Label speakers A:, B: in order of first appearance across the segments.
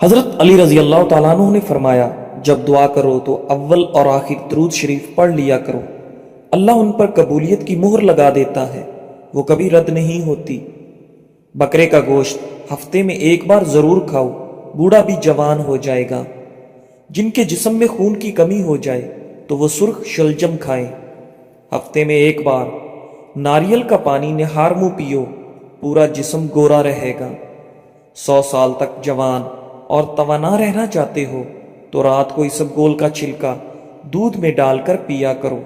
A: حضرت علی رضی اللہ تعالیٰ عنہ نے فرمایا، جب دعا کرو تو اول اور آخر درود شریف پڑھ لیا کرو، اللہ ان پر قبولیت کی مہر لگا دیتا ہے، وہ کبھی رد نہیں ہوتی۔ بکرے کا گوشت ہفتے میں ایک بار ضرور کھاؤ، بوڑھا بھی جوان ہو جائے گا۔ جن کے جسم میں خون کی کمی ہو جائے تو وہ سرخ شلجم کھائیں۔ ہفتے میں ایک بار ناریل کا پانی نہار منہ پیو، پورا جسم گورا رہے گا۔ 100 سال تک جوان اور توانا رہنا چاہتے ہو تو رات کو اسبگول کا چھلکا دودھ میں ڈال کر پیا کرو۔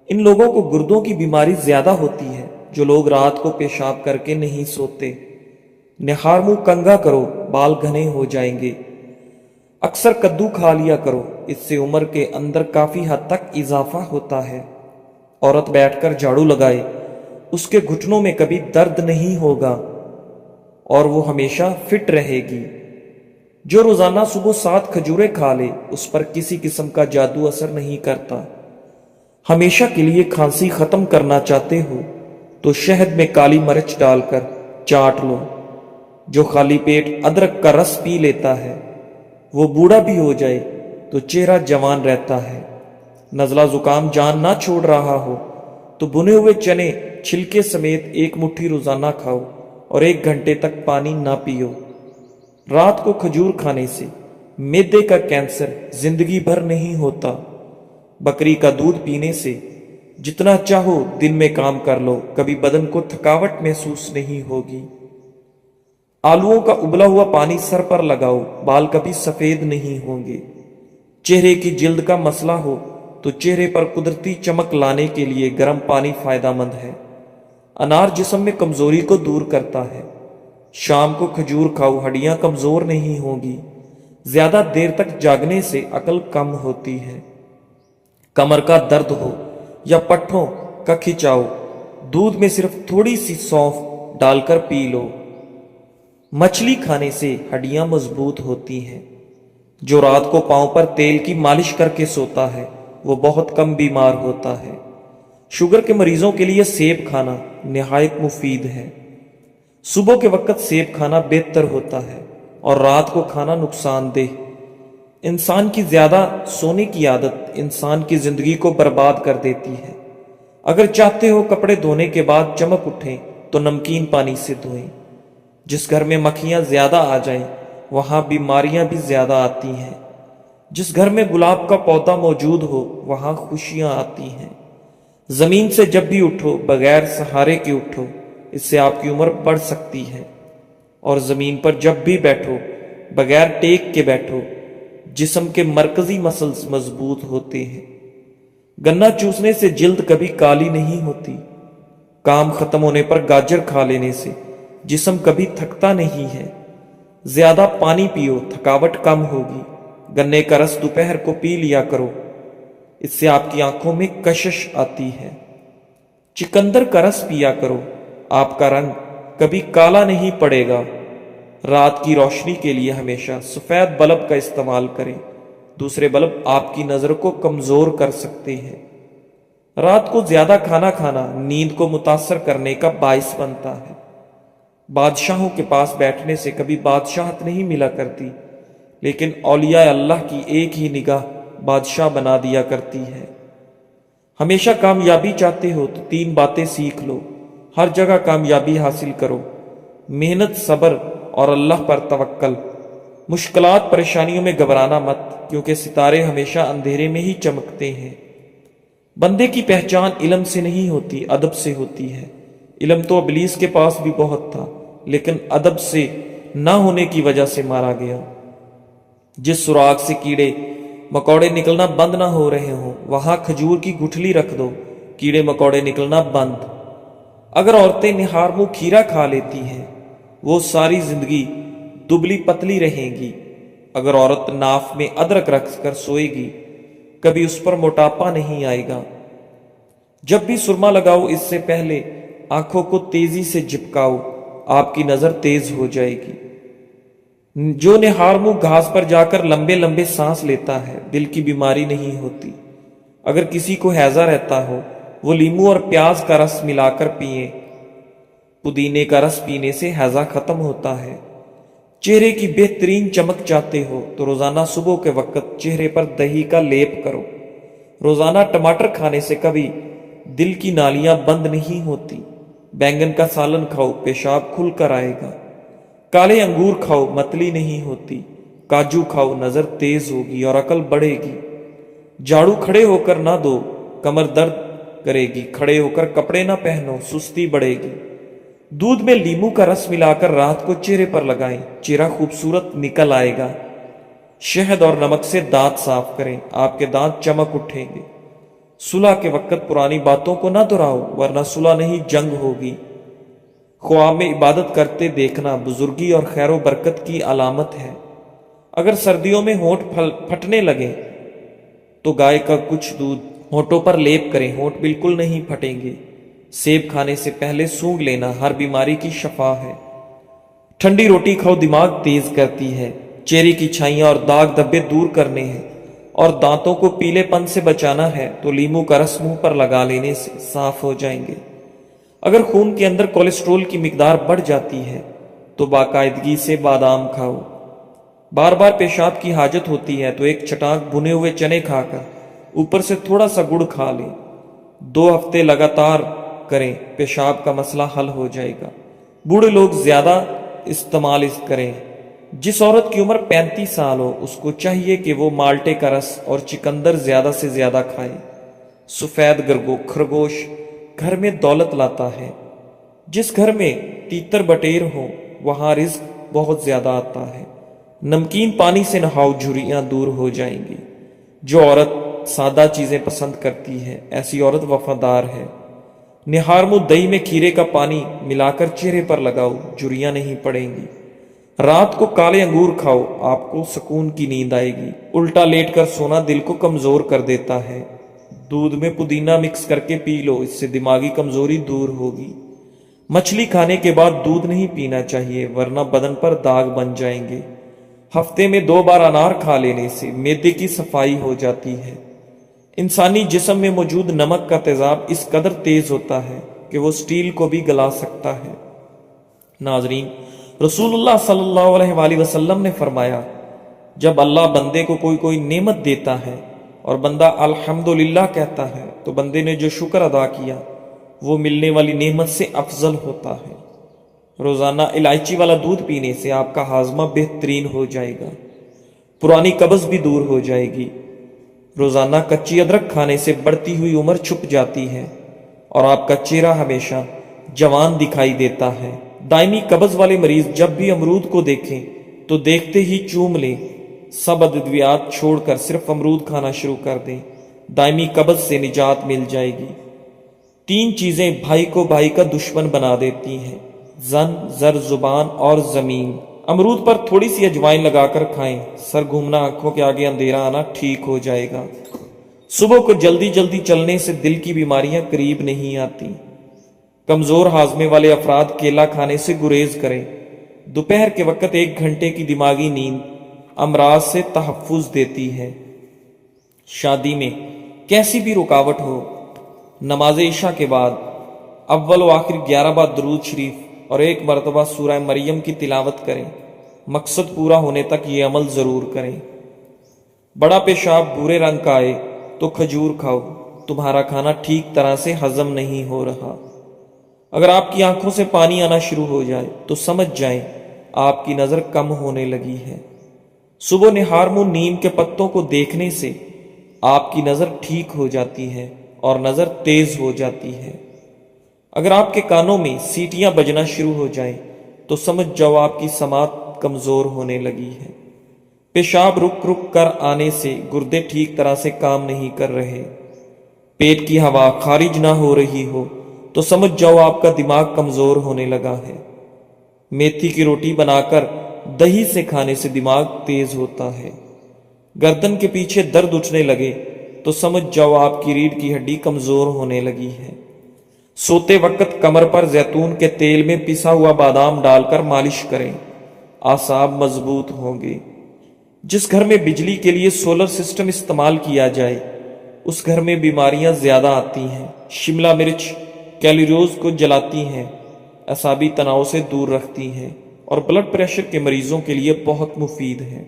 A: ان لوگوں کو گردوں کی بیماری زیادہ ہوتی ہے جو لوگ رات کو پیشاب کر کے نہیں سوتے۔ نہار منہ کنگھا کرو، بال گھنے ہو جائیں گے۔ اکثر کدو کھا لیا کرو، اس سے عمر کے اندر کافی حد تک اضافہ ہوتا ہے۔ عورت بیٹھ کر جھاڑو لگائے، اس کے گھٹنوں میں کبھی درد نہیں ہوگا اور وہ ہمیشہ فٹ رہے گی۔ جو روزانہ صبح 7 کھجوریں کھا لے اس پر کسی قسم کا جادو اثر نہیں کرتا۔ ہمیشہ کے لیے کھانسی ختم کرنا چاہتے ہو تو شہد میں کالی مرچ ڈال کر چاٹ لو۔ جو خالی پیٹ ادرک کا رس پی لیتا ہے وہ بوڑھا بھی ہو جائے تو چہرہ جوان رہتا ہے۔ نزلہ زکام جان نہ چھوڑ رہا ہو تو بنے ہوئے چنے چھلکے سمیت 1 مٹھی روزانہ کھاؤ اور 1 گھنٹے تک پانی نہ پیو۔ رات کو کھجور کھانے سے معدے کا کینسر زندگی بھر نہیں ہوتا۔ بکری کا دودھ پینے سے جتنا چاہو دن میں کام کر لو، کبھی بدن کو تھکاوٹ محسوس نہیں ہوگی۔ آلوؤں کا ابلا ہوا پانی سر پر لگاؤ، بال کبھی سفید نہیں ہوں گے۔ چہرے کی جلد کا مسئلہ ہو تو چہرے پر قدرتی چمک لانے کے لیے گرم پانی فائدہ مند ہے۔ انار جسم میں کمزوری کو دور کرتا ہے۔ شام کو کھجور کھاؤ، ہڈیاں کمزور نہیں ہوں گی۔ زیادہ دیر تک جاگنے سے عقل کم ہوتی ہے۔ کمر کا درد ہو یا پٹھوں کا کھچاؤ، دودھ میں صرف تھوڑی سی سونف ڈال کر پی لو۔ مچھلی کھانے سے ہڈیاں مضبوط ہوتی ہیں۔ جو رات کو پاؤں پر تیل کی مالش کر کے سوتا ہے وہ بہت کم بیمار ہوتا ہے۔ شوگر کے مریضوں کے لیے سیب کھانا نہایت مفید ہے۔ صبح کے وقت سیب کھانا بہتر ہوتا ہے اور رات کو کھانا نقصان دہ۔ انسان کی زیادہ سونے کی عادت انسان کی زندگی کو برباد کر دیتی ہے۔ اگر چاہتے ہو کپڑے دھونے کے بعد چمک اٹھیں تو نمکین پانی سے دھوئیں۔ جس گھر میں مکھیاں زیادہ آ جائیں وہاں بیماریاں بھی زیادہ آتی ہیں۔ جس گھر میں گلاب کا پودا موجود ہو وہاں خوشیاں آتی ہیں۔ زمین سے جب بھی اٹھو بغیر سہارے کے اٹھو، اس سے آپ کی عمر بڑھ سکتی ہے۔ اور زمین پر جب بھی بیٹھو بغیر ٹیک کے بیٹھو، جسم کے مرکزی مسلز مضبوط ہوتے ہیں۔ گنا چوسنے سے جلد کبھی کالی نہیں ہوتی۔ کام ختم ہونے پر گاجر کھا لینے سے جسم کبھی تھکتا نہیں ہے۔ زیادہ پانی پیو، تھکاوٹ کم ہوگی۔ گنے کا رس دوپہر کو پی لیا کرو، اس سے آپ کی آنکھوں میں کشش آتی ہے۔ چقندر کا رس پیا کرو، آپ کا رنگ کبھی کالا نہیں پڑے گا۔ رات کی روشنی کے لیے ہمیشہ سفید بلب کا استعمال کریں، دوسرے بلب آپ کی نظر کو کمزور کر سکتے ہیں۔ رات کو زیادہ کھانا کھانا نیند کو متاثر کرنے کا باعث بنتا ہے۔ بادشاہوں کے پاس بیٹھنے سے کبھی بادشاہت نہیں ملا کرتی، لیکن اولیاء اللہ کی ایک ہی نگاہ بادشاہ بنا دیا کرتی ہے۔ ہمیشہ کامیابی چاہتے ہو تو 3 باتیں سیکھ لو۔ ہر جگہ کامیابی حاصل کرو، محنت، صبر اور اللہ پر توکل۔ مشکلات پریشانیوں میں گھبرانا مت، کیونکہ ستارے ہمیشہ اندھیرے میں ہی چمکتے ہیں۔ بندے کی پہچان علم سے نہیں ہوتی، ادب سے ہوتی ہے۔ علم تو ابلیس کے پاس بھی بہت تھا، لیکن ادب سے نہ ہونے کی وجہ سے مارا گیا۔ جس سراغ سے کیڑے مکوڑے نکلنا بند نہ ہو رہے ہوں وہاں کھجور کی گٹھلی رکھ دو، کیڑے مکوڑے نکلنا بند۔ اگر عورتیں نہار منہ کھیرا کھا لیتی ہیں وہ ساری زندگی دبلی پتلی رہیں گی۔ اگر عورت ناف میں ادرک رکھ کر سوئے گی کبھی اس پر موٹاپا نہیں آئے گا۔ جب بھی سرما لگاؤ اس سے پہلے آنکھوں کو تیزی سے جھپکاؤ، آپ کی نظر تیز ہو جائے گی۔ جو نہار منہ گھاس پر جا کر لمبے لمبے سانس لیتا ہے دل کی بیماری نہیں ہوتی۔ اگر کسی کو ہیضہ رہتا ہو وہ لیموں اور پیاز کا رس ملا کر پئیں۔ پودینے کا رس پینے سے ہیضہ ختم ہوتا ہے۔ چہرے کی بہترین چمک چاہتے ہو تو روزانہ صبح کے وقت چہرے پر دہی کا لیپ کرو۔ روزانہ ٹماٹر کھانے سے کبھی دل کی نالیاں بند نہیں ہوتی۔ بینگن کا سالن کھاؤ، پیشاب کھل کر آئے گا۔ کالے انگور کھاؤ، متلی نہیں ہوتی۔ کاجو کھاؤ، نظر تیز ہوگی اور عقل بڑھے گی۔ جھاڑو کھڑے ہو کر نہ دو، کمر درد کرے گی۔ کھڑے ہو کر کپڑے نہ پہنو، سستی بڑھے گی۔ دودھ میں لیموں کا رس ملا کر رات کو چہرے پر لگائیں، چہرہ خوبصورت نکل آئے گا۔ شہد اور نمک سے دانت صاف کریں، آپ کے دانت چمک اٹھیں گے۔ صلح کے وقت پرانی باتوں کو نہ دہراؤ، ورنہ صلح نہیں جنگ ہوگی۔ خواب میں عبادت کرتے دیکھنا بزرگی اور خیر و برکت کی علامت ہے۔ اگر سردیوں میں ہونٹ پھٹنے لگے تو گائے کا کچھ دودھ ہونٹوں پر لیپ کریں، ہونٹ بالکل نہیں پھٹیں گے۔ سیب کھانے سے پہلے سونگھ لینا ہر بیماری کی شفا ہے۔ ٹھنڈی روٹی کھاؤ، دماغ تیز کرتی ہے۔ چہرے کی چھائیاں اور داغ دھبے دور کرنے ہیں اور دانتوں کو پیلے پن سے بچانا ہے تو لیموں کا رس منہ پر لگا لینے سے صاف ہو جائیں گے۔ اگر خون کے اندر کولیسٹرول کی مقدار بڑھ جاتی ہے تو باقاعدگی سے بادام کھاؤ۔ بار بار پیشاب کی حاجت ہوتی ہے تو ایک چٹاک بھنے ہوئے چنے کھا کر اوپر سے تھوڑا سا گڑ کھا لیں۔ 2 ہفتے لگاتار کریں، پیشاب کا مسئلہ حل ہو جائے گا۔ بوڑھے لوگ زیادہ استعمال کریں۔ جس عورت کی عمر 35 سال ہو اس کو چاہیے کہ وہ مالٹے کا رس اور چکندر زیادہ سے زیادہ کھائے۔ سفید خرگوش گھر میں دولت لاتا ہے۔ جس گھر میں تیتر بٹیر ہو وہاں رزق بہت زیادہ آتا ہے۔ نمکین پانی سے نہاؤ، جھریاں دور ہو جائیں گی۔ جو عورت سادہ چیزیں پسند کرتی ہے ایسی عورت وفادار ہے۔ نہار منہ دہی میں کھیرے کا پانی ملا کر چہرے پر لگاؤ، جھریاں نہیں پڑیں گی۔ رات کو کالے انگور کھاؤ، آپ کو سکون کی نیند آئے گی۔ الٹا لیٹ کر سونا دل کو کمزور کر دیتا ہے۔ دودھ میں پودینہ مکس کر کے پی لو، اس سے دماغی کمزوری دور ہوگی۔ مچھلی کھانے کے بعد دودھ نہیں پینا چاہیے ورنہ بدن پر داغ بن جائیں گے۔ ہفتے میں 2 بار انار کھا لینے سے معدے کی صفائی ہو جاتی ہے۔ انسانی جسم میں موجود نمک کا تیزاب اس قدر تیز ہوتا ہے کہ وہ سٹیل کو بھی گلا سکتا ہے۔ ناظرین، رسول اللہ صلی اللہ علیہ وآلہ وسلم نے فرمایا، جب اللہ بندے کو کوئی نعمت دیتا ہے اور بندہ الحمدللہ کہتا ہے تو بندے نے جو شکر ادا کیا وہ ملنے والی نعمت سے افضل ہوتا ہے۔ روزانہ الائچی والا دودھ پینے سے آپ کا ہاضمہ بہترین ہو جائے گا، پرانی قبض بھی دور ہو جائے گی۔ روزانہ کچی ادرک کھانے سے بڑھتی ہوئی عمر چھپ جاتی ہے اور آپ کا چہرہ ہمیشہ جوان دکھائی دیتا ہے۔ دائمی قبض والے مریض جب بھی امرود کو دیکھیں تو دیکھتے ہی چوم لیں، سب ادویات چھوڑ کر صرف امرود کھانا شروع کر دیں، دائمی قبض سے نجات مل جائے گی۔ 3 چیزیں بھائی کو بھائی کا دشمن بنا دیتی ہیں، زن، زر، زبان اور زمین۔ امرود پر تھوڑی سی اجوائن لگا کر کھائیں، سر گھومنا، آنکھوں کے آگے اندھیرا آنا ٹھیک ہو جائے گا۔ صبح کو جلدی چلنے سے دل کی بیماریاں قریب نہیں آتی۔ کمزور ہاضمے والے افراد کیلا کھانے سے گریز کریں۔ دوپہر کے وقت 1 گھنٹے کی دماغی نیند امراض سے تحفظ دیتی ہے۔ شادی میں کیسی بھی رکاوٹ ہو، نماز عشاء کے بعد اول و آخر 11 بار درود شریف اور 1 مرتبہ سورہ مریم کی تلاوت کریں۔ مقصد پورا ہونے تک یہ عمل ضرور کریں۔ بڑا پیشاب بھورے رنگ کا آئے تو کھجور کھاؤ، تمہارا کھانا ٹھیک طرح سے ہضم نہیں ہو رہا۔ اگر آپ کی آنکھوں سے پانی آنا شروع ہو جائے تو سمجھ جائیں آپ کی نظر کم ہونے لگی ہے۔ صبح نہار منہ نیم کے پتوں کو دیکھنے سے آپ کی نظر ٹھیک ہو جاتی ہے اور نظر تیز ہو جاتی ہے۔ اگر آپ کے کانوں میں سیٹیاں بجنا شروع ہو جائیں تو سمجھ جاؤ آپ کی سماعت کمزور ہونے لگی ہے۔ پیشاب رک کر آنے سے گردے ٹھیک طرح سے کام نہیں کر رہے، پیٹ کی ہوا خارج نہ ہو رہی ہو تو سمجھ جاؤ آپ کا دماغ کمزور ہونے لگا ہے۔ میتھی کی روٹی بنا کر دہی سے کھانے سے دماغ تیز ہوتا ہے۔ گردن کے پیچھے درد اٹھنے لگے تو سمجھ جاؤ آپ کی ریڑھ کی ہڈی کمزور ہونے لگی ہے۔ سوتے وقت کمر پر زیتون کے تیل میں پسا ہوا بادام ڈال کر مالش کریں، اعصاب مضبوط ہوں گے۔ جس گھر میں بجلی کے لیے سولر سسٹم استعمال کیا جائے اس گھر میں بیماریاں زیادہ آتی ہیں۔ شملہ مرچ کیلوریز کو جلاتی ہیں، اعصابی تناؤ سے دور رکھتی ہیں اور بلڈ پریشر کے مریضوں کے لیے بہت مفید ہے۔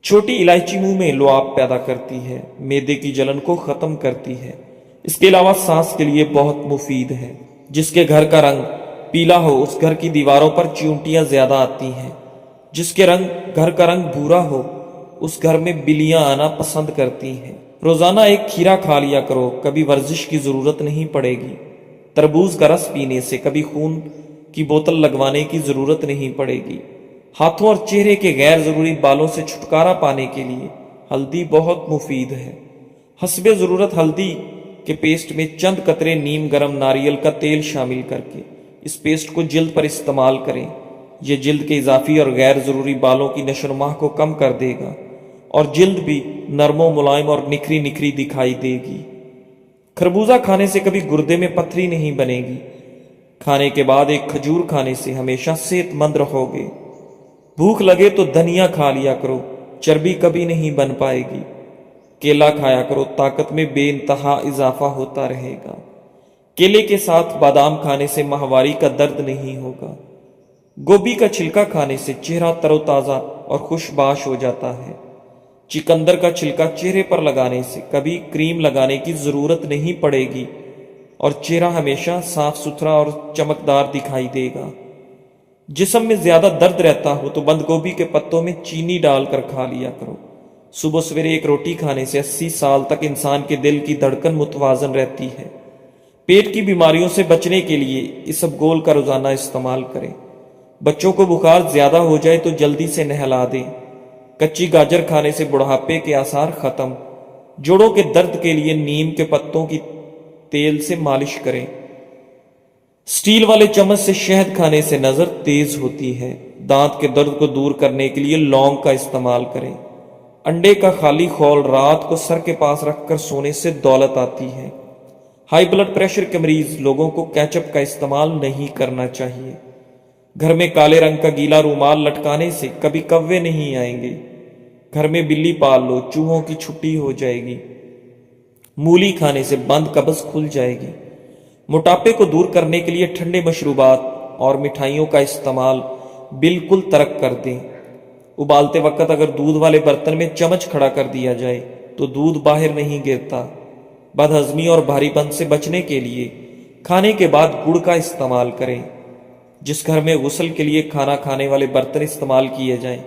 A: چھوٹی الائچی منہ میں لعاب پیدا کرتی ہے، معدے کی جلن کو ختم کرتی ہے۔ اس کے علاوہ سانس کے لیے بہت مفید ہے۔ جس کے گھر کا رنگ پیلا ہو اس گھر کی دیواروں پر چیونٹیاں زیادہ آتی ہیں۔ جس کے گھر کا رنگ بھورا ہو اس گھر میں بلیاں آنا پسند کرتی ہیں۔ روزانہ ایک کھیرا کھا لیا کرو، کبھی ورزش کی ضرورت نہیں پڑے گی۔ تربوز کا رس پینے سے کبھی خون کی بوتل لگوانے کی ضرورت نہیں پڑے گی۔ ہاتھوں اور چہرے کے غیر ضروری بالوں سے چھٹکارا پانے کے لیے ہلدی بہت مفید ہے۔ حسب ضرورت ہلدی کے پیسٹ میں چند قطرے نیم گرم ناریل کا تیل شامل کر کے اس پیسٹ کو جلد پر استعمال کریں۔ یہ جلد کے اضافی اور غیر ضروری بالوں کی نشو و نما کو کم کر دے گا اور جلد بھی نرم و ملائم اور نکھری نکھری دکھائی دے گی۔ خربوزہ کھانے سے کبھی گردے میں پتھری نہیں بنے گی۔ کھانے کے بعد ایک کھجور کھانے سے ہمیشہ صحت مند رہو گے۔ بھوک لگے تو دھنیا کھا لیا کرو، چربی کبھی نہیں بن پائے گی۔ کیلا کھایا کرو، طاقت میں بے انتہا اضافہ ہوتا رہے گا۔ کیلے کے ساتھ بادام کھانے سے ماہواری کا درد نہیں ہوگا۔ گوبھی کا چھلکا کھانے سے چہرہ تر و تازہ اور خوش باش ہو جاتا ہے۔ چکندر کا چھلکا چہرے پر لگانے سے کبھی کریم لگانے کی ضرورت نہیں پڑے گی اور چہرہ ہمیشہ صاف ستھرا اور چمکدار دکھائی دے گا۔ جسم میں زیادہ درد رہتا ہو تو بند گوبھی کے پتوں میں چینی ڈال کر کھا لیا کرو۔ صبح سویرے ایک روٹی کھانے سے 80 سال تک انسان کے دل کی دھڑکن متوازن رہتی ہے۔ پیٹ کی بیماریوں سے بچنے کے لیے اسبگول کا روزانہ استعمال کریں۔ بچوں کو بخار زیادہ ہو جائے تو جلدی سے نہلا دیں۔ کچی گاجر کھانے سے بڑھاپے کے آثار ختم۔ جوڑوں کے درد کے لیے نیم کے پتوں کی تیل سے مالش کریں۔ سٹیل والے چمچ سے شہد کھانے سے نظر تیز ہوتی ہے۔ دانت کے درد کو دور کرنے کے لیے لونگ کا استعمال کریں۔ انڈے کا خالی خول رات کو سر کے پاس رکھ کر سونے سے دولت آتی ہے۔ ہائی بلڈ پریشر کے مریض لوگوں کو کیچپ کا استعمال نہیں کرنا چاہیے۔ گھر میں کالے رنگ کا گیلا رومال لٹکانے سے کبھی کوے نہیں آئیں گے۔ گھر میں بلی پال لو، چوہوں کی چھٹی ہو جائے گی۔ مولی کھانے سے بند قبض کھل جائے گی۔ موٹاپے کو دور کرنے کے لیے ٹھنڈے مشروبات اور مٹھائیوں کا استعمال بالکل ترک کر دیں۔ ابالتے وقت اگر دودھ والے برتن میں چمچ کھڑا کر دیا جائے تو دودھ باہر نہیں گرتا۔ بد ہضمی اور بھاری پن سے بچنے کے لیے کھانے کے بعد گڑ کا استعمال کریں۔ جس گھر میں غسل کے لیے کھانا کھانے والے برتن استعمال کیے جائیں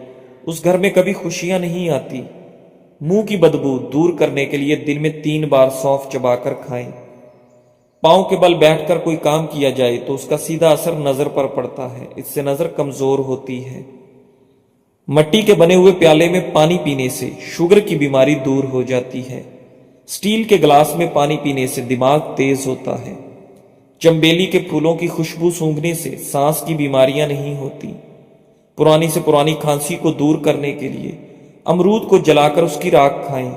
A: اس گھر میں کبھی خوشیاں نہیں آتی۔ منہ کی بدبو دور کرنے کے لیے دن میں 3 بار سونف چبا کر کھائیں۔ پاؤں کے بل بیٹھ کر کوئی کام کیا جائے تو اس کا سیدھا اثر نظر پر پڑتا ہے، اس سے نظر کمزور ہوتی ہے۔ مٹی کے بنے ہوئے پیالے میں پانی پینے سے شوگر کی بیماری دور ہو جاتی ہے۔ سٹیل کے گلاس میں پانی پینے سے دماغ تیز ہوتا ہے۔ چمبیلی کے پھولوں کی خوشبو سونگھنے سے سانس کی بیماریاں نہیں ہوتی۔ پرانی سے پرانی کھانسی کو دور کرنے کے لیے امرود کو جلا کر اس کی راکھ کھائیں۔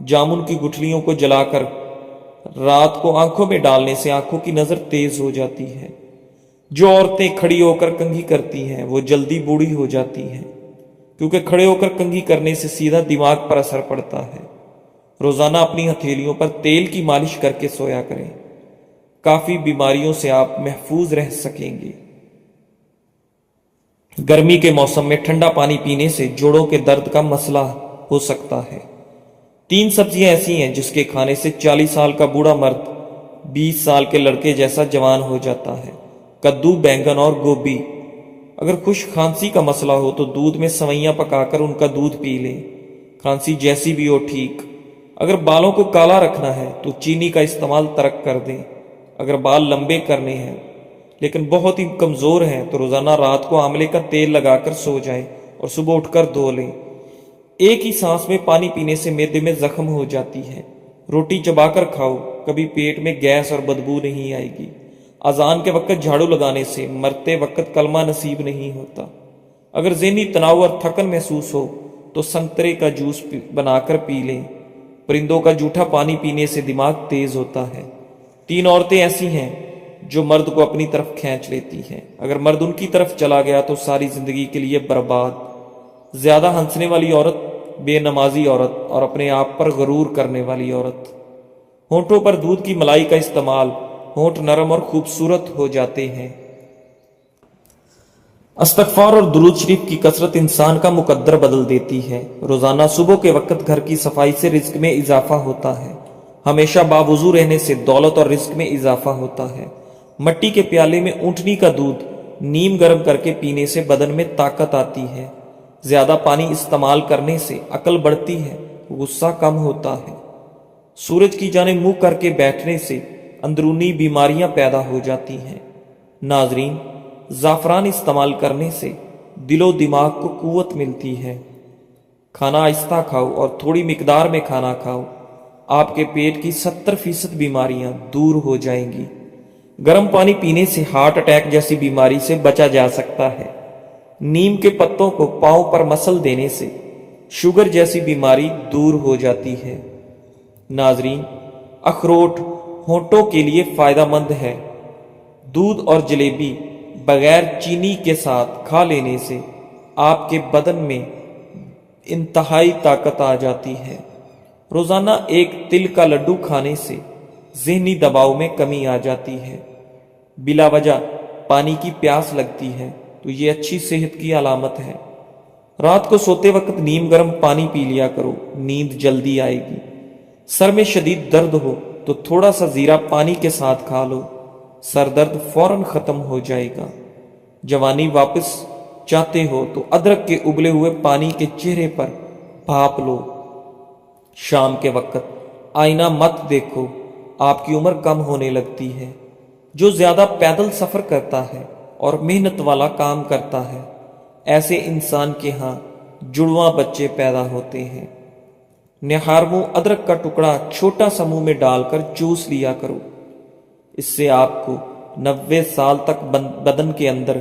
A: جامن کی گٹھلیوں کو جلا کر رات کو آنکھوں میں ڈالنے سے آنکھوں کی نظر تیز ہو جاتی ہے۔ جو عورتیں کھڑی ہو کر کنگھی کرتی ہیں وہ جلدی بوڑھی ہو جاتی ہیں، کیونکہ کھڑے ہو کر کنگھی کرنے سے سیدھا دماغ پر اثر پڑتا ہے۔ روزانہ اپنی ہتھیلیوں پر تیل کی مالش کر کے سویا کریں۔ کافی بیماریوں سے آپ محفوظ رہ سکیں گے۔ گرمی کے موسم میں ٹھنڈا پانی پینے سے جوڑوں کے درد کا مسئلہ ہو سکتا ہے۔ 3 سبزیاں ایسی ہیں جس کے کھانے سے 40 سال کا بوڑھا مرد 20 سال کے لڑکے جیسا جوان ہو جاتا ہے۔ کدو، بینگن اور گوبھی۔ اگر خشک کھانسی کا مسئلہ ہو تو دودھ میں سوئیاں پکا کر ان کا دودھ پی لیں۔ کھانسی جیسی بھی ہو ٹھیک۔ اگر بالوں کو کالا رکھنا ہے تو چینی کا استعمال ترک کر دیں۔ اگر بال لمبے کرنے ہیں لیکن بہت ہی کمزور ہیں تو روزانہ رات کو آملے کا تیل لگا کر سو جائیں اور صبح اٹھ کر دھو لیں۔ ایک ہی سانس میں پانی پینے سے معدے میں زخم ہو جاتی ہے۔ روٹی چبا کر کھاؤ، کبھی پیٹ میں گیس اور بدبو نہیں آئے گی۔ اذان کے وقت جھاڑو لگانے سے مرتے وقت کلمہ نصیب نہیں ہوتا۔ اگر ذہنی تناؤ اور تھکن محسوس ہو تو سنترے کا جوس بنا کر پی لیں۔ پرندوں کا جھوٹا پانی پینے سے دماغ تیز ہوتا ہے۔ 3 عورتیں ایسی ہیں جو مرد کو اپنی طرف کھینچ لیتی ہیں۔ اگر مرد ان کی طرف چلا گیا تو ساری زندگی کے لیے برباد۔ زیادہ ہنسنے والی عورت، بے نمازی عورت اور اپنے آپ پر غرور کرنے والی عورت۔ ہونٹوں پر دودھ کی ملائی کا استعمال، ہونٹ نرم اور خوبصورت ہو جاتے ہیں۔ استغفار اور درود شریف کی کثرت انسان کا مقدر بدل دیتی ہے۔ روزانہ صبح کے وقت گھر کی صفائی سے رزق میں اضافہ ہوتا ہے۔ ہمیشہ باوضو رہنے سے دولت اور رزق میں اضافہ ہوتا ہے۔ مٹی کے پیالے میں اونٹنی کا دودھ نیم گرم کر کے پینے سے بدن میں طاقت آتی ہے۔ زیادہ پانی استعمال کرنے سے عقل بڑھتی ہے، غصہ کم ہوتا ہے۔ سورج کی جانب منہ کر کے بیٹھنے سے اندرونی بیماریاں پیدا ہو جاتی ہیں۔ ناظرین، زعفران استعمال کرنے سے دل و دماغ کو قوت ملتی ہے۔ کھانا آہستہ کھاؤ اور تھوڑی مقدار میں کھانا کھاؤ، آپ کے پیٹ کی 70% بیماریاں دور ہو جائیں گی۔ گرم پانی پینے سے ہارٹ اٹیک جیسی بیماری سے بچا جا سکتا ہے۔ نیم کے پتوں کو پاؤں پر مسل دینے سے شوگر جیسی بیماری دور ہو جاتی ہے۔ ناظرین، اخروٹ ہونٹوں کے لیے فائدہ مند ہے۔ دودھ اور جلیبی بغیر چینی کے ساتھ کھا لینے سے آپ کے بدن میں انتہائی طاقت آ جاتی ہے۔ روزانہ ایک تل کا لڈو کھانے سے ذہنی دباؤ میں کمی آ جاتی ہے۔ بلا وجہ پانی کی پیاس لگتی ہے تو یہ اچھی صحت کی علامت ہے۔ رات کو سوتے وقت نیم گرم پانی پی لیا کرو، نیند جلدی آئے گی۔ سر میں شدید درد ہو تو تھوڑا سا زیرہ پانی کے ساتھ کھا لو، سر درد فوراً ختم ہو جائے گا۔ جوانی واپس چاہتے ہو تو ادرک کے ابلے ہوئے پانی کے چہرے پر بھاپ لو۔ شام کے وقت آئینہ مت دیکھو، آپ کی عمر کم ہونے لگتی ہے۔ جو زیادہ پیدل سفر کرتا ہے اور محنت والا کام کرتا ہے، ایسے انسان کے ہاں جڑواں بچے پیدا ہوتے ہیں۔ نہارمو ادرک کا ٹکڑا چھوٹا سا منہ میں ڈال کر چوس لیا کرو، اس سے آپ کو 90 سال تک بدن کے اندر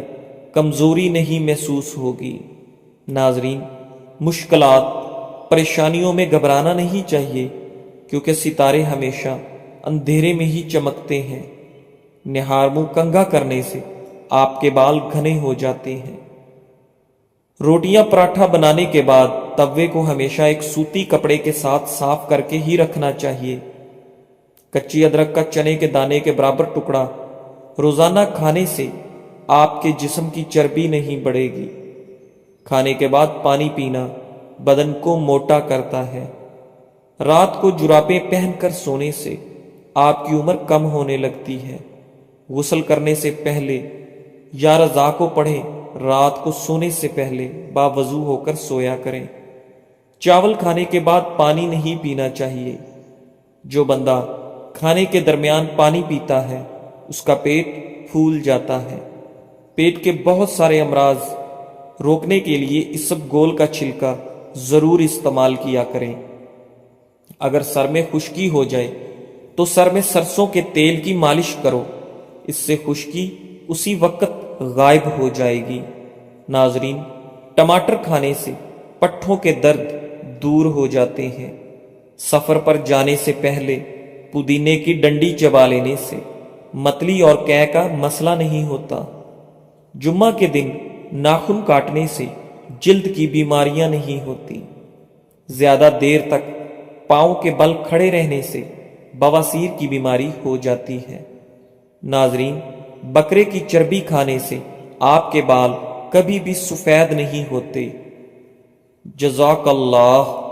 A: کمزوری نہیں محسوس ہوگی۔ ناظرین، مشکلات، پریشانیوں میں گھبرانا نہیں چاہیے، کیونکہ ستارے ہمیشہ اندھیرے میں ہی چمکتے ہیں۔ نہارمو کنگھا کرنے سے آپ کے بال گھنے ہو جاتے ہیں۔ روٹیاں پراٹھا بنانے کے بعد توے کو ہمیشہ ایک سوتی کپڑے کے ساتھ صاف کر کے ہی رکھنا چاہیے۔ کچی ادرک کا چنے کے دانے کے برابر ٹکڑا روزانہ کھانے سے آپ کے جسم کی چربی نہیں بڑھے گی۔ کھانے کے بعد پانی پینا بدن کو موٹا کرتا ہے۔ رات کو جرابیں پہن کر سونے سے آپ کی عمر کم ہونے لگتی ہے۔ غسل کرنے سے پہلے یا رضا کو پڑھیں، رات کو سونے سے پہلے باوضو ہو کر سویا کریں۔ چاول کھانے کے بعد پانی نہیں پینا چاہیے۔ جو بندہ کھانے کے درمیان پانی پیتا ہے اس کا پیٹ پھول جاتا ہے۔ پیٹ کے بہت سارے امراض روکنے کے لیے اسب گول کا چھلکا ضرور استعمال کیا کریں۔ اگر سر میں خشکی ہو جائے تو سر میں سرسوں کے تیل کی مالش کرو، اس سے خشکی اسی وقت غائب ہو جائے گی۔ ناظرین، ٹماٹر کھانے سے پٹھوں کے درد دور ہو جاتے ہیں۔ سفر پر جانے سے پہلے پودینے کی ڈنڈی چبا لینے سے متلی اور قے کا مسئلہ نہیں ہوتا۔ جمعہ کے دن ناخن کاٹنے سے جلد کی بیماریاں نہیں ہوتی۔ زیادہ دیر تک پاؤں کے بل کھڑے رہنے سے بواسیر کی بیماری ہو جاتی ہے۔ ناظرین، بکرے کی چربی کھانے سے آپ کے بال کبھی بھی سفید نہیں ہوتے۔ جزاک اللہ۔